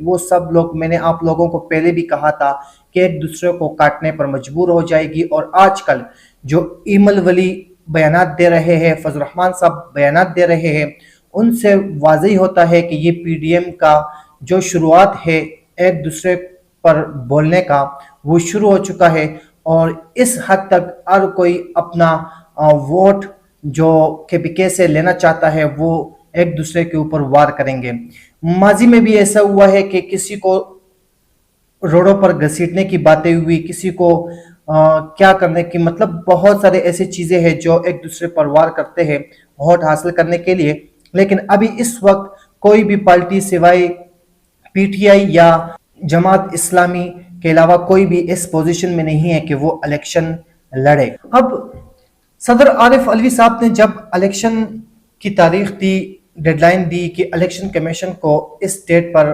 وہ سب لوگ، میں نے آپ لوگوں کو پہلے بھی کہا تھا کہ ایک دوسرے کو کاٹنے پر مجبور ہو جائے گی، اور آج کل جو ایمل ولی بیانات دے رہے ہیں، فضل الرحمان صاحب بیانات دے رہے ہیں، ان سے واضح ہوتا ہے کہ یہ پی ڈی ایم کا جو شروعات ہے ایک دوسرے پر بولنے کا، وہ شروع ہو چکا ہے، اور اس حد تک ہر کوئی اپنا ووٹ جو KPK سے لینا چاہتا ہے وہ ایک دوسرے کے اوپر وار کریں گے۔ ماضی میں بھی ایسا ہوا ہے کہ کسی کو روڈوں پر گھسیٹنے کی باتیں ہوئی، کسی کو کیا کرنے کی، مطلب بہت سارے ایسے چیزیں ہیں جو ایک دوسرے پر وار کرتے ہیں ووٹ حاصل کرنے کے لیے۔ لیکن ابھی اس وقت کوئی بھی پارٹی سوائے PTI یا جماعت اسلامی کے علاوہ کوئی بھی اس پوزیشن میں نہیں ہے کہ وہ الیکشن لڑے۔ اب صدر عارف علوی صاحب نے جب الیکشن کی تاریخ دی، ڈیڈ لائن دی کہ الیکشن کمیشن کو اس ڈیٹ پر